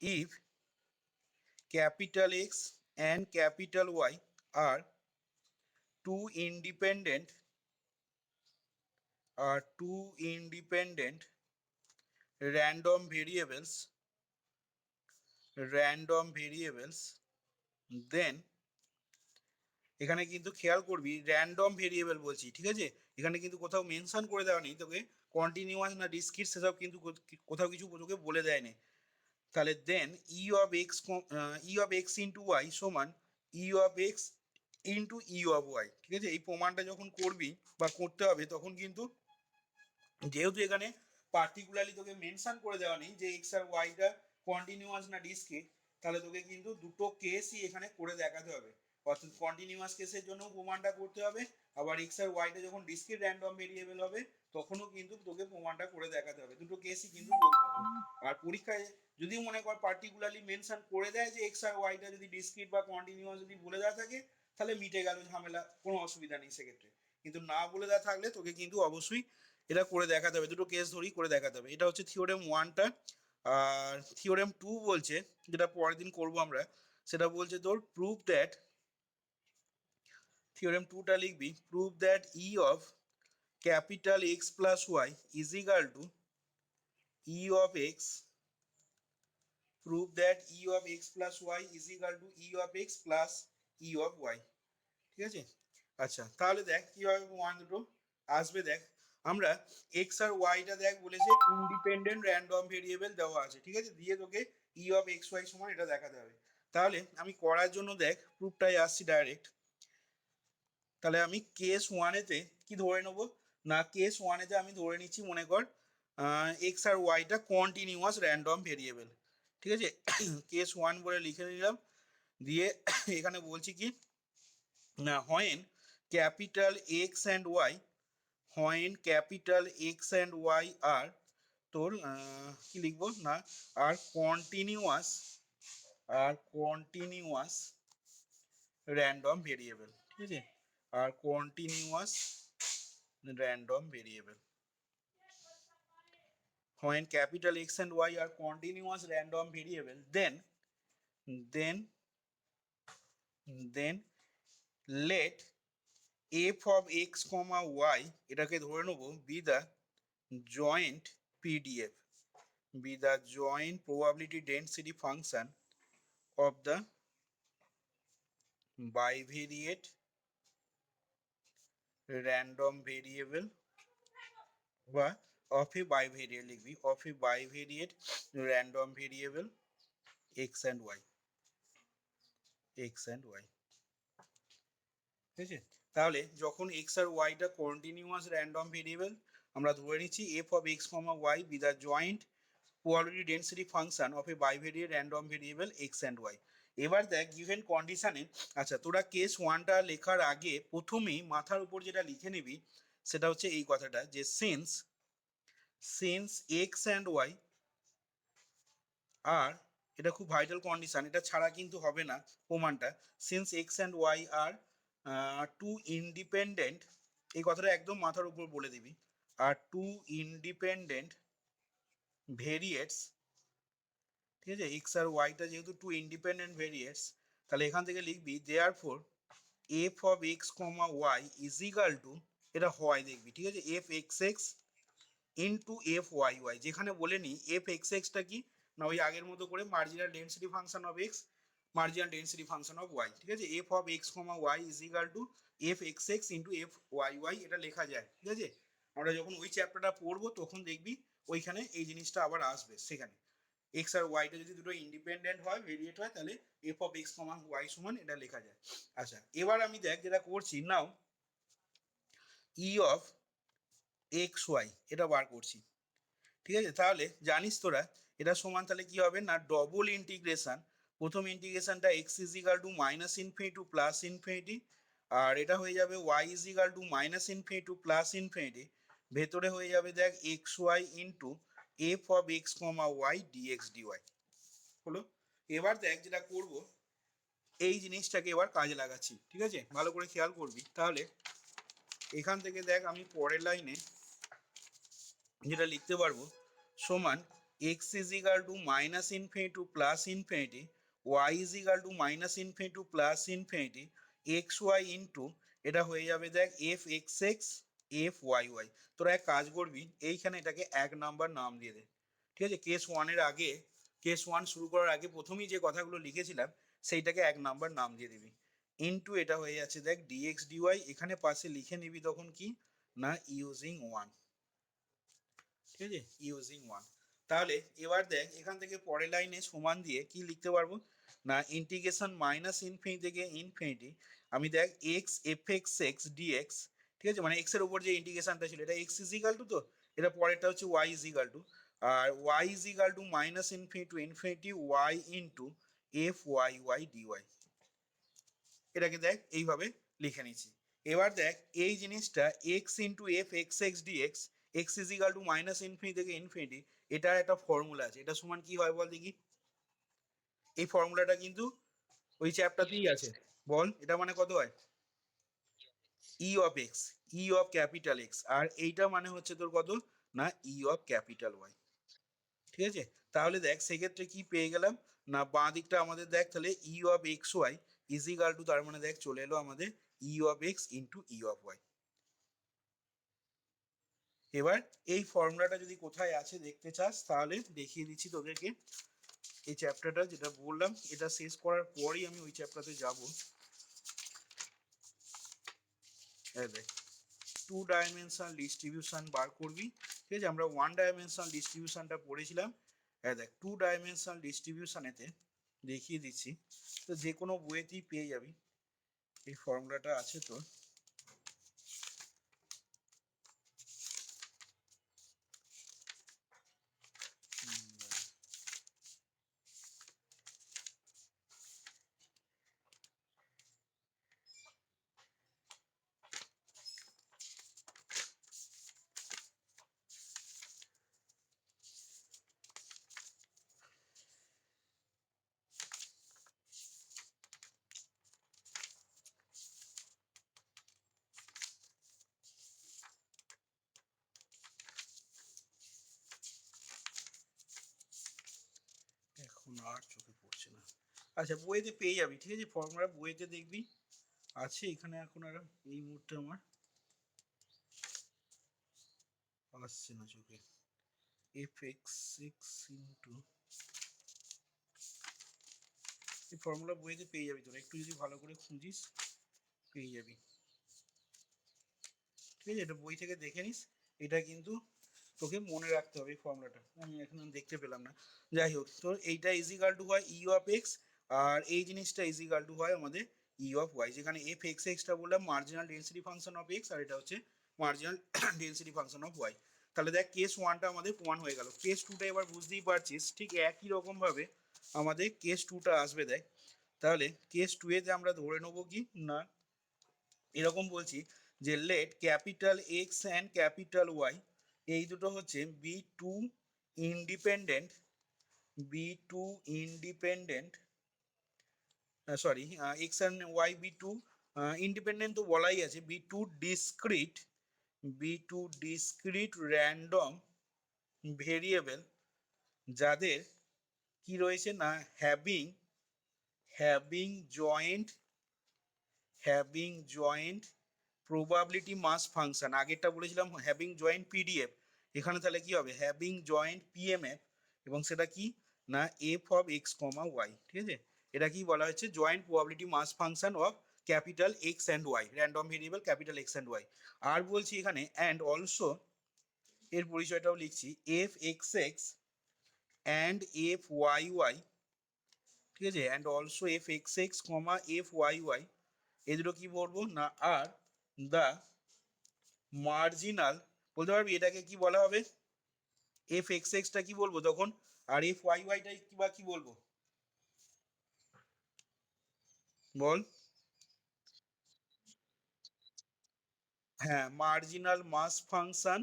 if capital X and capital Y are two independent random variables, then এখানে কিন্তু খেয়াল করবি র্যান্ডম ভেরিয়েবল বলছি, ঠিক আছে? এখানে কিন্তু কোথাও মেনশন করে দেওয়া নেই তোকে কন্টিনিউয়াস না ডিসক্রিট, সেসব কিন্তু কোথাও কিছু তোকে বলে দেয় না। তাহলে then E of x into Y সমান E of x into E of Y, ঠিক আছে? এই প্রমাণটা যখন করবি বা করতে হবে তখন কিন্তু যেহেতু এখানে পার্টিকুলারলি তোকে মেনশন করে দেওয়া নেই যে এক্স আর ওয়াইটা কন্টিনিউয়াস না ডিসক্রিট, তাহলে তোকে কিন্তু দুটো কেসই এখানে করে দেখাতে হবে। অর্থাৎ কন্টিনিউয়াস কেসের জন্য প্রমাণটা করতে হবে, আবার এক্স আর ওয়াইটা যখন ডিসক্রিট র্যান্ডম ভেরিয়েবল হবে তখনও কিন্তু তোকে প্রমাণটা করে দেখাতে হবে। দুটো কেসই কিন্তু বলতে হবে। আর পরীক্ষায় যদি মনে কর পার্টিকুলারলি মেনশন করে দেয় যে এক্স আর ওয়াইটা যদি ডিসক্রিট বা কন্টিনিউয়াস যদি বলে দেওয়া থাকে তাহলে মিটে গেল ঝামেলা, কোনো অসুবিধা নেই সেক্ষেত্রে। কিন্তু না বলে দেওয়া থাকলে তোকে কিন্তু অবশ্যই এটা করে দেখাতে হবে, দুটো কেস ধরেই করে দেখাতে হবে। এটা হচ্ছে থিওরেম ওয়ানটা। আর থিওরেম টু বলছে, যেটা পরের দিন করবো আমরা, সেটা বলছে তোর প্রুভ দ্যাট, থিওরেম টুটা লিখবি, prove that E of capital x plus y is equal to E of x, prove that E of x plus y is equal to E of x plus E of Y, ঠিক আছে? আচ্ছা, তাহলে দেখ কিভাবে প্রমাণ দুটো আসবে। দেখ আমরা এক্স আর ওয়াইটা দেখ বলেছে ইন্ডিপেন্ডেন্ট র্যান্ডম ভেরিয়েবল দেওয়া আছে, ঠিক আছে? দিয়ে তোকে ই অফ এক্স ওয়াই সমান এটা দেখাতে হবে। তাহলে আমি করার জন্য দেখ প্রুফটাই আসছি ডাইরেক্ট। তাহলে আমি কেস ওয়ানেতে কি ধরে নেবো না, কেস ওয়ানেতে আমি ধরে নিচ্ছি মনে কর এক্স আর ওয়াইটা কন্টিনিউয়াস র্যান্ডম ভেরিয়েবল, ঠিক আছে? কেস ওয়ান বলে লিখে নিলাম। দিয়ে এখানে বলছি কি না, when capital X and Y, when capital X and Y are তোর কি লিখবো না, আর কন্টিনিউয়াস র্যান্ডম ভেরিয়েবল, ঠিক আছে? আর continuous random variable, when capital X and Y are continuous random variable, then let f of x comma y এটাকে ধরে নেবো B the joint PDF, be the joint probability density function of the bivariate random variable বা of a bivariate লিখবি, of a bivariate random variable x and y, ঠিক আছে? তাহলে যখন x আর y টা কন্টিনিউয়াস র্যান্ডম ভেরিয়েবল, আমরা ধরে নিচ্ছি f of x, y be the joint probability density function of a bivariate random variable x and y। এবার দেখ গিভেন কন্ডিশনে, আচ্ছা তোরা কেস ওয়ানটা লেখার আগে প্রথমেই মাথার উপর যেটা লিখে নিবি সেটা হচ্ছে এই কথাটা যে সিন্স এক্স অ্যান্ড ওয়াই আর, এটা খুব ভাইটাল কন্ডিশন, এটা ছাড়া কিন্তু হবে না প্রমাণটা। Since x and Y are two independent, এই কথাটা একদম মাথার উপর বলে দিবি, আর টু ইন্ডিপেন্ডেন্ট ভেরিয়েটস, ঠিক আছে? এক্স আর ওয়াইটা যেহেতু টু ইন্ডিপেন্ডেন্ট ভেরিয়েটস, তাহলে এখান থেকে লিখবি therefore F of x comma Y is equal to, এটা হয় দেখবি, ঠিক আছে? F x x into F Y Y, যেখানে বলে নি এফ এক্স এক্সটা কি না, ওই আগের মতো করে marginal density function of x, marginal density function of Y, ঠিক আছে? F of x comma Y is equal to f x x into F Y y, এটা লেখা যায়, ঠিক আছে? আমরা যখন ওই চ্যাপ্টারটা পড়বো তখন দেখবি ওইখানে এই জিনিসটা আবার আসবে। সেখানে এক্স আর ওয়াইটা যদি দুটো ইন্ডিপেন্ডেন্ট হয়, ভেরিয়েট হয়, তাহলে f of x comma Y সমান এটা লেখা যায়। আচ্ছা, এবার আমি দেখ যেটা করছি নাও ই অফ এক্স ওয়াই এটা বার করছি, ঠিক আছে? তাহলে জানিস তোরা এটা সমান তাহলে কি হবে না, ডবল ইন্টিগ্রেশন, প্রথম ইন্টিগ্রেশনটা X is equal to minus infinity to plus infinity, আর এটা হয়ে যাবে Y is equal to minus infinity to plus infinity, ভেতরে হয়ে যাবে দেখ X Y into F of x comma Y D X D Y হলো। এবার দেখ যেটা করব, এই জিনিসটাকে এবার কাজে লাগাচ্ছি, ঠিক আছে? ভালো করে খেয়াল করবি। তাহলে এখান থেকে দেখ আমি পরের লাইনে যেটা লিখতে পারবো সমান x is equal to minus infinity to plus infinity, y is equal to minus infinity to plus infinity, xy into এটা হয়ে যাবে দেখ f x x f Y y. তোরা এক কাজ করবি, এইখানে এটাকে 1 নাম্বার নাম দিয়ে দে। ঠিক আছে, কেস ওয়ানের আগে, কেস ওয়ান শুরু করার আগে প্রথমেই যে কথাগুলো লিখেছিলাম সেইটাকে 1 নাম্বার নাম দিয়ে দিবি। ইনটু এটা হয়ে যাচ্ছে দেখ ডিএক্স ডিওয়াই, এখানে পাশে লিখে নিবি তখন কি না ইউজিং ওয়ান। ঠিক আছে, ইউজিং ওয়ান। তাহলে এবার দেখ এখান থেকে পরের লাইনে সমান দিয়ে কি লিখতে পারবো না ইন্টিগ্রেশন মাইনাস ইনফিনিটি থেকে ইনফিনিটি, আমি দেখ x F x x dx. ঠিক আছে, মানে এক্স এর উপর যে ইন্টিগ্রেশনটা ছিল এটা এক্স ইজ ইকাল টু, তো এটা পরেরটা হচ্ছে ওয়াই ইজ ইকাল টু, আর y is equal to minus infinity to infinity y into F Y y dy. এটাকে দেখ এইভাবে লিখে নিচ্ছি। এবার দেখ এই জিনিসটা x into f x x dx, x is equal to minus infinity থেকে ইনফিনিটি, এটার একটা ফর্মুলা আছে, এটা সমান কি হয় বল দেখি। এই ফর্মুলাটা কিন্তু ওই চ্যাপ্টারতেই আছে, বল এটা মানে কত হয় E of X, E of capital X, আর এইটা মানে হচ্ছে তোর কত না ই অফ ক্যাপিটাল ওয়াই। ঠিক আছে, তাহলে দেখ সেক্ষেত্রে কি পেয়ে গেলাম না বাঁ দিকটা আমাদের দেখ তাহলে E of x y is equal to, তার মানে দেখ চলে এলো আমাদের E of x into E of y. এবার এই ফর্মুলাটা যদি কোথায় আছে দেখতে চাস তাহলে দেখিয়ে দিচ্ছি তোদেরকে। এই চ্যাপ্টারটা যেটা বললাম এটা শেষ করার পরই আমি ওই চ্যাপ্টারতে যাব। দেখ 2 ডাইমেনশনাল ডিস্ট্রিবিউশন বার করবি। ঠিক আছে, আমরা 1 ডাইমেনশনাল ডিস্ট্রিবিউশনটা পড়েছিলাম। হ্যাঁ দেখ 2 ডাইমেনশনাল ডিস্ট্রিবিউশনেতে দেখিয়ে দিচ্ছি, তো যে কোনো বইয়েতেই পেয়ে যাবি এই ফর্মুলাটা আছে তো। এখন আর চোখে পড়ছে না, আচ্ছা বইতে পেয়ে যাবি। ঠিক আছে, ফর্মুলা বইতে দেখবি আছে, এখানে এখন আর এই মুহূর্তে আমার আসছে না চোখে। এফ এক্স সিক্স ইন্টু, এই ফর্মুলা বইতে পেয়ে যাবি, তোরা একটু যদি ভালো করে খুঁজিস পেয়ে যাবি। ঠিক আছে, এটা বই থেকে দেখে নিস, এটা কিন্তু তোকে মনে রাখতে হবে এই ফর্মুলাটা, আমি এখন দেখতে পেলাম না। যাই হোক, তোর এইটা ইজিকাল টু হয় ই অফ এক্স, আর এই জিনিসটা ইজিকাল টু হয় আমাদের ই অফ ওয়াই, যেখানে এফ এক্স এক্সটা বললাম marginal density function of X, আর এটা হচ্ছে marginal density function of Y. তাহলে দেখ কেস ওয়ানটা আমাদের প্রমাণ হয়ে গেল। কেস টুটা এবার বুঝতেই পারছিস ঠিক একই রকম ভাবে আমাদের কেস টুটা আসবে। দেখ তাহলে কেস টু এতে আমরা ধরে নেবো কি না এরকম বলছি যে let capital x and capital Y এই দুটো হচ্ছে be two independent, be two independent, sorry X and Y be two independent তো বলাই আছে, be two discrete, be two discrete random variable যাদের কি রয়েছে না having, having joint, having joint probability mass function. আগেরটা বলেছিলাম হ্যাভিং জয়েন্ট পিডিএফ, এখানে তাহলে কি হবে হ্যাভিং জয়েন্ট পিএমএফ, এবং সেটা কি না F of x comma Y. ঠিক আছে, এটা কি বলা হচ্ছে joint probability mass function of capital x and Y, random variable capital x and Y. আর বলছি এখানে অ্যান্ড অলসো এর পরিচয়টাও লিখছি F x X and F Y Y. ঠিক আছে, and also F x X comma F Y Y, এই দুটো কি বলবো না আর দ্য মার্জিনাল, বলতে পারবি এটাকে কি বলা হবে, এফ এক্স এক্সটা কি বলবো তখন, আর এফ ওয়াই ওয়াইটাই কি বা কি বলবো বল। হ্যাঁ মার্জিনাল মাস ফাংশন।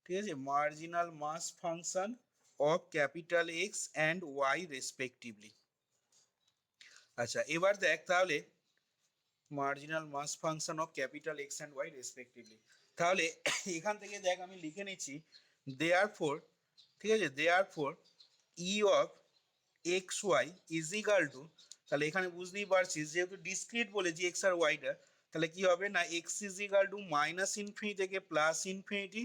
ঠিক আছে, marginal mass function of capital x and y respectively. আচ্ছা এবার দেখ তাহলে marginal mass function of capital x and y respectively, তাহলে এখান থেকে দেখ আমি লিখে নিচ্ছি দেয়ার ফোর ঠিক আছে, therefore E of x y is equal to, তাহলে এখানে বুঝতেই পারছিস যেহেতু ডিসক্রিট বলেছি এক্স আর ওয়াইটা, তাহলে কি হবে না X is equal to minus infinity থেকে plus infinity,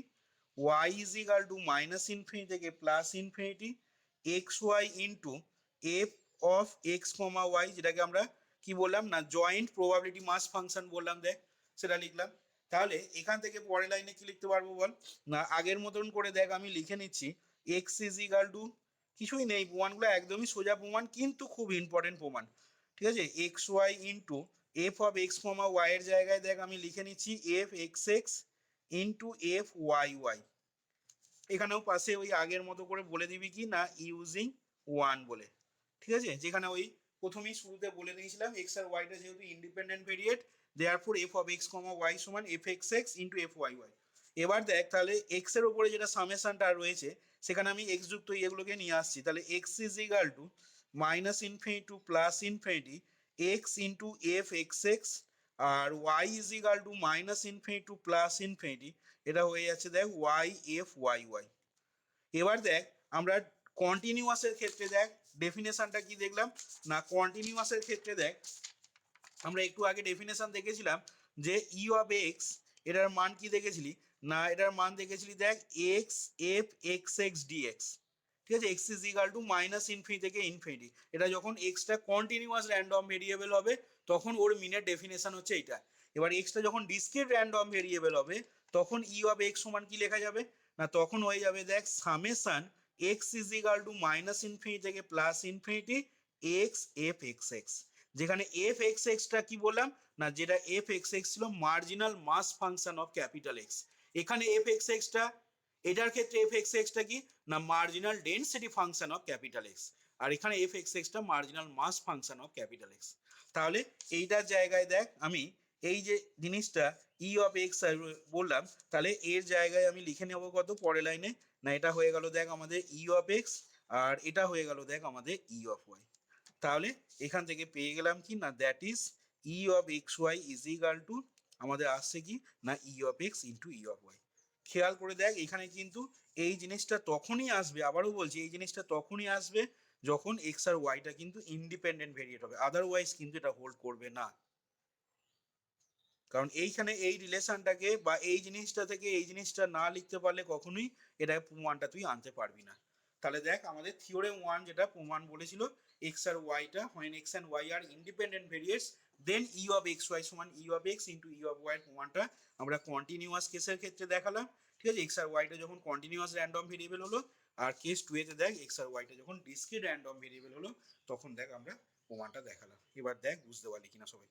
Y is equal to minus infinity থেকে plus infinity, X Y into F of x comma Y, যেটাকে আমরা কি বললাম না জয়েন্ট প্রবাবিলিটি মাস ফাংশন বললাম, দেখ সেটা লিখলাম। তাহলে এখান থেকে পরের লাইনে কি লিখতে পারবো বল, না আগের মতন করে দেখ আমি লিখে নিচ্ছি, এক্স ইজ ইকাল টু, কিছুই নেই, প্রমাণগুলো একদমই সোজা প্রমাণ কিন্তু খুব ইম্পর্টেন্ট প্রমাণ, ঠিক আছে, x Y into F of x comma y এর জায়গায় দেখ আমি লিখে নিচ্ছি f x x into F Y y. এখানেও পাশে ওই আগের মতো করে বলে দিবি কি না ইউজিং ওয়ান বলে, ঠিক আছে, যেখানে ওই প্রথমেই শুরুতে বলে দিয়েছিলাম এক্স আর ওয়াইটা যেহেতু independent variate, therefore F of x comma Y সমান F x x into F Y Y. এবার দেখ তাহলে এক্স এর উপরে যেটা সামেশনটা রয়েছে সেখানে আমি এক্স যুক্ত এগুলোকে নিয়ে আসছি, তাহলে x is equal to minus infinity to plus infinity x into f x x, আর y is equal to minus infinity to plus infinity, এটা হয়ে যাচ্ছে দেখ ওয়াই এফ ওয়াই ওয়াই। এবার দেখ আমরা কন্টিনিউয়াসের ক্ষেত্রে দেখ ডেফিনেশনটা কি দেখলাম, না কন্টিনিউয়াসের ক্ষেত্রে দেখ আমরা একটু আগে ডেফিনেশন দেখেছিলাম যে ই অফ এক্স, এটার মান কি দেখেছিলি, না এটার মান দেখেছিলি দেখ x F x x dx, ঠিক আছে, x is equal to minus infinity থেকে ইনফিনিটি, এটা যখন এক্সটা কন্টিনিউয়াস র্যান্ডম ভেরিয়েবল হবে তখন ওর মিনের ডেফিনেশন হচ্ছে এইটা। এবার এক্সটা যখন ডিসক্রিট র্যান্ডম ভেরিয়েবল হবে তখন ই অফ এক্স সমান কি লেখা যাবে, না তখন হয়ে যাবে দেখ summation X is equal to minus infinity থেকে plus infinity X F x X, যেখানে এফ এক্স এক্সটা কি বললাম, না যেটা এফ এক্স এক্স ছিল marginal mass function of capital X, এখানে এফ এক্স এক্সটা, এটার ক্ষেত্রে এফ এক্স এক্সটা কি না marginal density function of capital X, আর এখানে এফ এক্স এক্সটা marginal mass function of capital X. তাহলে এইটার জায়গায় দেখ আমি এই যে জিনিসটা ই অফ এক্স বললাম, তাহলে এর জায়গায় আমি লিখে নেবো কত পরের লাইনে, না এটা হয়ে গেল দেখ আমাদের ই অফ এক্স, আর এটা হয়ে গেল দেখ আমাদের ই অফ ওয়াই। তাহলে এখান থেকে পেয়ে গেলাম কি না that is E of x y is equal to, আমাদের আসছে কি না E of x into E of y. খেয়াল করে দেখ এখানে কিন্তু এই জিনিসটা তখনই আসবে, আবারও বলছি এই জিনিসটা তখনই আসবে যখন এক্স আর ওয়াইটা কিন্তু ইন্ডিপেন্ডেন্ট ভেরিয়েট হবে, আদারওয়াইজ কিন্তু এটা হোল্ড করবে না। কারণ এইখানে এই রিলেশনটাকে বা এই জিনিসটা থেকে এই জিনিসটা না লিখতে পারলে কখনোই এটা প্রমাণটা তুই আনতে পারবি না। তাহলে দেখ আমাদের থিওরেম ওয়ান যেটা প্রমাণ বলেছিল এক্স আর ওয়াইটা when X and Y are independent variates then E of x Y সমান E of x into E of Y এর প্রমাণটা আমরা কন্টিনিউয়াস কেসের ক্ষেত্রে দেখালাম, ঠিক আছে, এক্স আর ওয়াইটা যখন কন্টিনিউয়াস র্যান্ডম ভেরিয়েবল হলো, আর কেস টু এতে দেখ এক্স আর ওয়াইটা যখন ডিসক্রিট র্যান্ডম ভেরিয়েবল হলো তখন দেখ আমরা প্রমাণটা দেখালাম। এবার দেখ বুঝতে পারলি কিনা সবাই।